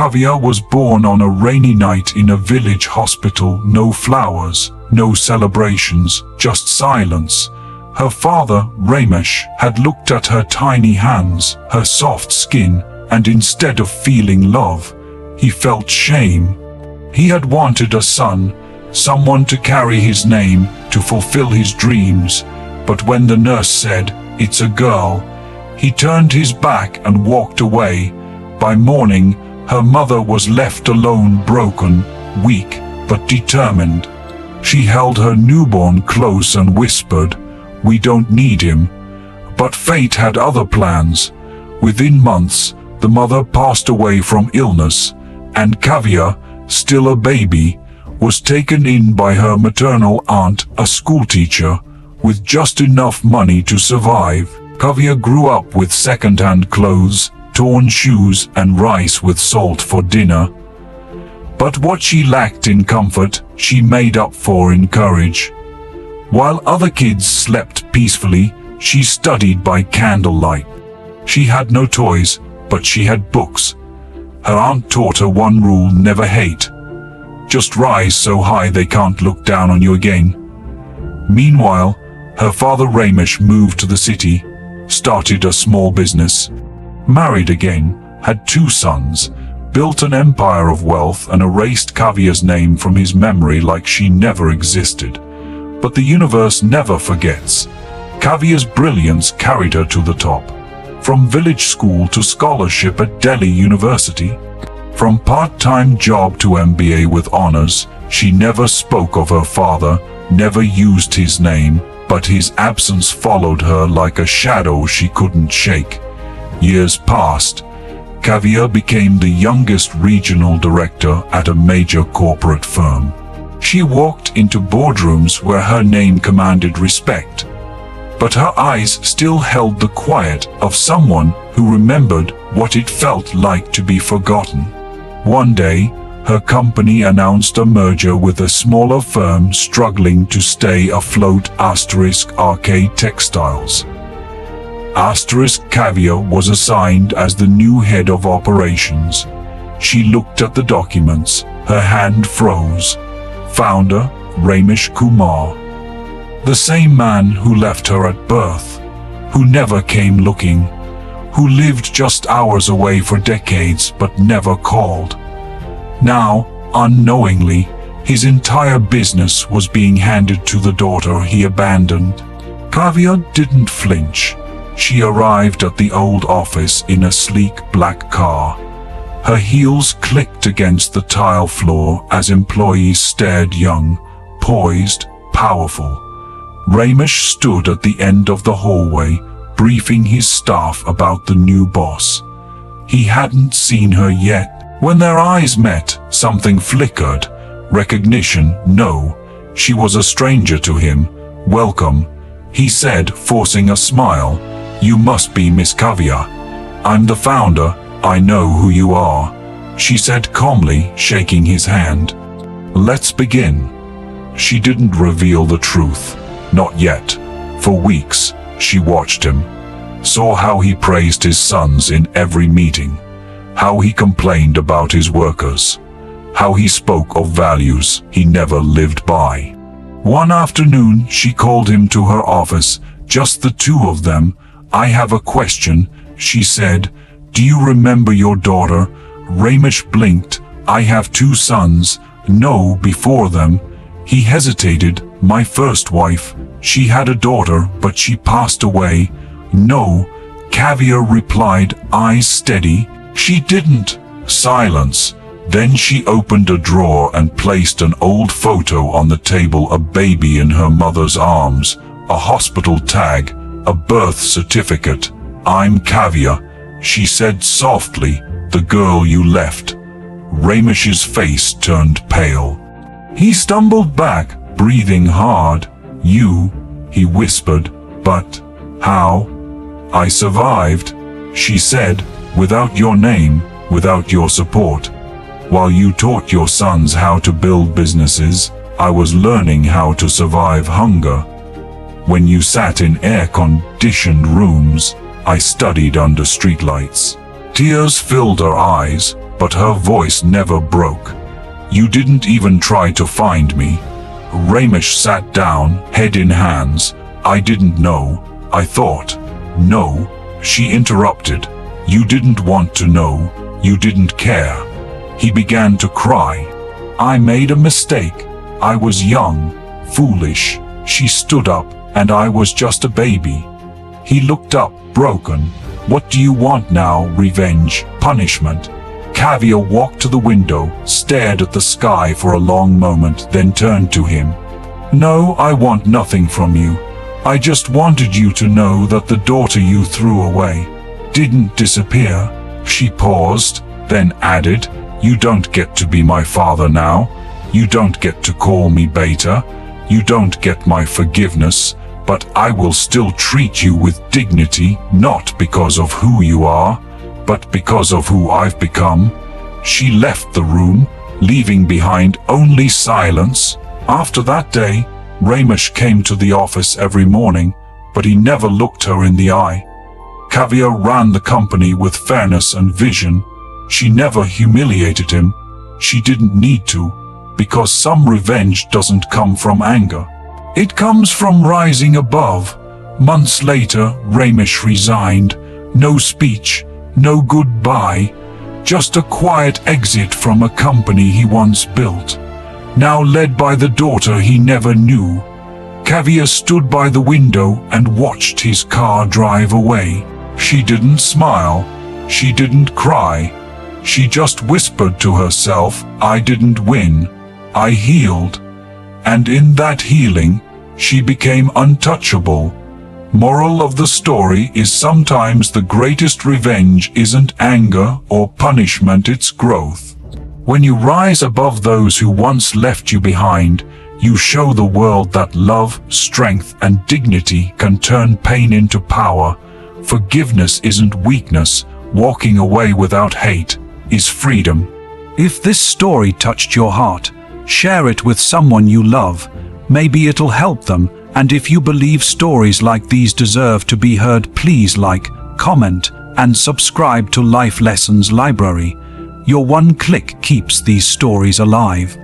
Kavya was born on a rainy night in a village hospital. No flowers, no celebrations, just silence. Her father, Ramesh, had looked at her tiny hands, her soft skin, and instead of feeling love, he felt shame. He had wanted a son, someone to carry his name, to fulfill his dreams. But when the nurse said, "It's a girl," he turned his back and walked away. By morning, her mother was left alone, broken, weak, but determined. She held her newborn close and whispered, "We don't need him." But fate had other plans. Within months, the mother passed away from illness, and Kavya, still a baby, was taken in by her maternal aunt, a schoolteacher, with just enough money to survive. Kavya grew up with second-hand clothes, torn shoes, and rice with salt for dinner. But what she lacked in comfort, she made up for in courage. While other kids slept peacefully, she studied by candlelight. She had no toys, but she had books. Her aunt taught her one rule: never hate. Just rise so high they can't look down on you again. Meanwhile, her father Ramesh moved to the city, started a small business, married again, had 2 sons, built an empire of wealth, and erased Kavya's name from his memory like she never existed. But the universe never forgets. Kavya's brilliance carried her to the top. From village school to scholarship at Delhi University. From part-time job to MBA with honors, she never spoke of her father, never used his name, but his absence followed her like a shadow she couldn't shake. Years passed. Kavya became the youngest regional director at a major corporate firm. She walked into boardrooms where her name commanded respect. But her eyes still held the quiet of someone who remembered what it felt like to be forgotten. One day, her company announced a merger with a smaller firm struggling to stay afloat. RK Textiles. Kavya was assigned as the new head of operations. She looked at the documents, her hand froze. Founder, Ramesh Kumar. The same man who left her at birth, who never came looking, who lived just hours away for decades but never called. Now, unknowingly, his entire business was being handed to the daughter he abandoned. Kavya didn't flinch. She arrived at the old office in a sleek black car. Her heels clicked against the tile floor as employees stared, young, poised, powerful. Ramesh stood at the end of the hallway, briefing his staff about the new boss. He hadn't seen her yet. When their eyes met, something flickered. Recognition, no. She was a stranger to him. "Welcome," he said, forcing a smile. "You must be Miss Kavya. I'm the founder. I know who you are," she said calmly, shaking his hand. "Let's begin." She didn't reveal the truth. Not yet. For weeks, she watched him, saw how he praised his sons in every meeting, how he complained about his workers, how he spoke of values he never lived by. One afternoon, she called him to her office, just the 2 of them. "I have a question," she said. "Do you remember your daughter?" Ramesh blinked. "I have 2 sons. No, before them." He hesitated. "My first wife. She had a daughter, but she passed away." "No," Kavya replied, eyes steady. "She didn't." Silence. Then she opened a drawer and placed an old photo on the table, a baby in her mother's arms, a hospital tag, a birth certificate. "I'm Kavya," she said softly, "the girl you left." Ramesh's face turned pale. He stumbled back, breathing hard. "You," he whispered. "But how?" "I survived," she said, "without your name, without your support. While you taught your sons how to build businesses, I was learning how to survive hunger. When you sat in air-conditioned rooms, I studied under streetlights." Tears filled her eyes, but her voice never broke. You didn't even try to find me. Ramesh sat down, head in hands. I didn't know, I thought. No, she interrupted. You didn't want to know, you didn't care. He began to cry. I made a mistake. I was young, foolish. She stood up, and I was just a baby. He looked up, broken. What do you want now? Revenge? Punishment? Kavya walked to the window, stared at the sky for a long moment, then turned to him. No, I want nothing from you. I just wanted you to know that the daughter you threw away didn't disappear. She paused, then added, you don't get to be my father now. You don't get to call me beta. You don't get my forgiveness, but I will still treat you with dignity, not because of who you are, but because of who I've become. She left the room, leaving behind only silence. After that day, Ramesh came to the office every morning, but he never looked her in the eye. Kavya ran the company with fairness and vision. She never humiliated him. She didn't need to, because some revenge doesn't come from anger. It comes from rising above. Months later, Ramesh resigned. No speech, no goodbye, just a quiet exit from a company he once built, now led by the daughter he never knew. Kavya stood by the window and watched his car drive away. She didn't smile. She didn't cry. She just whispered to herself, I didn't win. I healed. And in that healing, she became untouchable. Moral of the story is sometimes the greatest revenge isn't anger or punishment, it's growth. When you rise above those who once left you behind, you show the world that love, strength, and dignity can turn pain into power. Forgiveness isn't weakness. Walking away without hate is freedom. If this story touched your heart, share it with someone you love. Maybe it'll help them. And if you believe stories like these deserve to be heard, please like, comment, and subscribe to Life Lessons Library. Your one click keeps these stories alive.